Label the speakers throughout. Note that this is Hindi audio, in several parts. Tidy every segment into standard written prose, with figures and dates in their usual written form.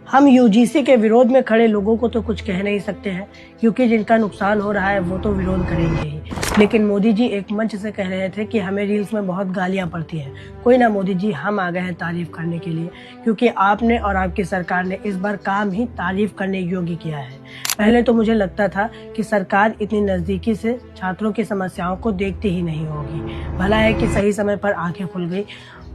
Speaker 1: हम यूजीसी के विरोध में खड़े लोगों को तो कुछ कह नहीं सकते हैं, क्योंकि जिनका नुकसान हो रहा है वो तो विरोध करेंगे ही। लेकिन मोदी जी एक मंच से कह रहे थे कि हमें रील्स में बहुत गालियां पड़ती हैं। कोई ना मोदी जी, हम आ गए हैं तारीफ करने के लिए, क्योंकि आपने और आपकी सरकार ने इस बार काम ही तारीफ करने योग्य किया है। पहले तो मुझे लगता था कि सरकार इतनी नज़दीकी से छात्रों की समस्याओं को देखती ही नहीं होगी। भला है कि सही समय पर आंखें खुल गई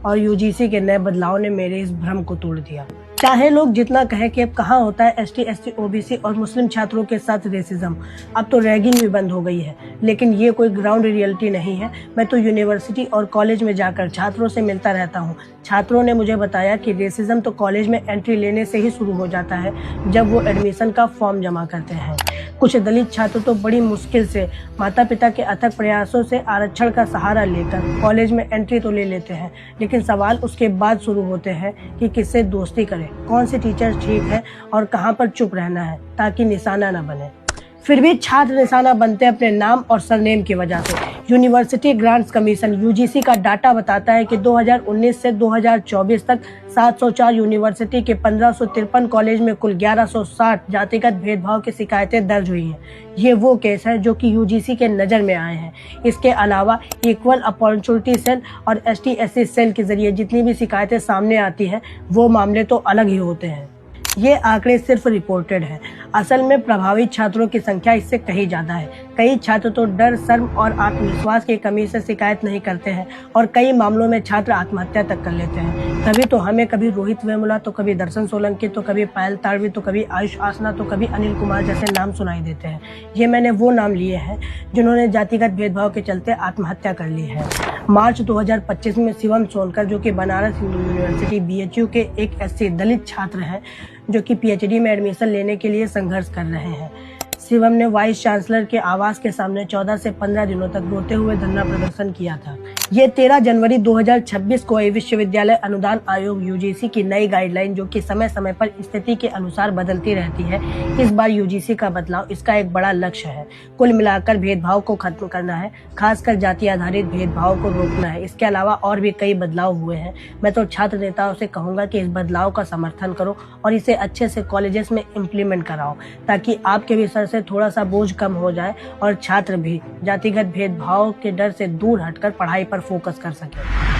Speaker 1: और यूजीसी के नए बदलाव ने मेरे इस भ्रम को तोड़ दिया। चाहे लोग जितना कहें कि अब कहाँ होता है एसटी, एससी, ओबीसी और मुस्लिम छात्रों के साथ रेसिज्म, अब तो रैगिंग भी बंद हो गई है। लेकिन ये कोई ग्राउंड रियलिटी नहीं है। मैं तो यूनिवर्सिटी और कॉलेज में जाकर छात्रों से मिलता रहता हूँ। छात्रों ने मुझे बताया कि रेसिज्म तो कॉलेज में एंट्री लेने से ही शुरू हो जाता है, जब वो एडमिशन का फॉर्म जमा करते हैं। कुछ दलित छात्र तो बड़ी मुश्किल से माता पिता के अथक प्रयासों से आरक्षण का सहारा लेकर कॉलेज में एंट्री तो ले लेते हैं, लेकिन सवाल उसके बाद शुरू होते हैं कि किससे दोस्ती करें, कौन से टीचर ठीक है और कहां पर चुप रहना है ताकि निशाना न बने। फिर भी छात्र निशाना बनते हैं अपने नाम और सरनेम की वजह से। यूनिवर्सिटी ग्रांट्स कमीशन यूजीसी का डाटा बताता है कि 2019 से 2024 तक 704 यूनिवर्सिटी के 1553 कॉलेज में कुल 1160 जातिगत भेदभाव की शिकायतें दर्ज हुई हैं। ये वो केस है जो कि यूजीसी के नज़र में आए हैं। इसके अलावा इक्वल अपॉर्चुनिटी सेल और एसटी एससी सेल के जरिए जितनी भी शिकायतें सामने आती हैं, वो मामले तो अलग ही होते हैं। ये आंकड़े सिर्फ रिपोर्टेड हैं। असल में प्रभावित छात्रों की संख्या इससे कहीं ज्यादा है। कई छात्र तो डर, शर्म और आत्मविश्वास की कमी से शिकायत नहीं करते हैं और कई मामलों में छात्र आत्महत्या तक कर लेते हैं। तभी तो हमें कभी रोहित वेमुला, तो कभी दर्शन सोलंकी, तो कभी पायल ताड़वी, तो कभी आयुष आसना, तो कभी अनिल कुमार जैसे नाम सुनाई देते हैं। ये मैंने वो नाम लिए हैं जिन्होंने जातिगत भेदभाव के चलते आत्महत्या कर ली है। मार्च 2025 में शिवम सोनकर, जो कि बनारस हिंदू यूनिवर्सिटी बीएचयू के एक एससी दलित छात्र हैं, जो कि पीएचडी में एडमिशन लेने के लिए संघर्ष कर रहे हैं। शिवम ने वाइस चांसलर के आवास के सामने 14 से 15 दिनों तक रोते हुए धरना प्रदर्शन किया था। ये 13 जनवरी 2026 को विश्वविद्यालय अनुदान आयोग यूजीसी की नई गाइडलाइन, जो कि समय समय पर स्थिति के अनुसार बदलती रहती है, इस बार यूजीसी का बदलाव इसका एक बड़ा लक्ष्य है। कुल मिलाकर भेदभाव को खत्म करना है, खासकर जाति आधारित भेदभाव को रोकना है। इसके अलावा और भी कई बदलाव हुए हैं। मैं तो छात्र नेताओं से कहूंगा कि इस बदलाव का समर्थन करो और इसे अच्छे से कॉलेजेस में इम्प्लीमेंट कराओ, ताकि आपके भी सर से थोड़ा सा बोझ कम हो जाए और छात्र भी जातिगत भेदभाव के डर से दूर हटकर पढ़ाई पर फोकस कर सके।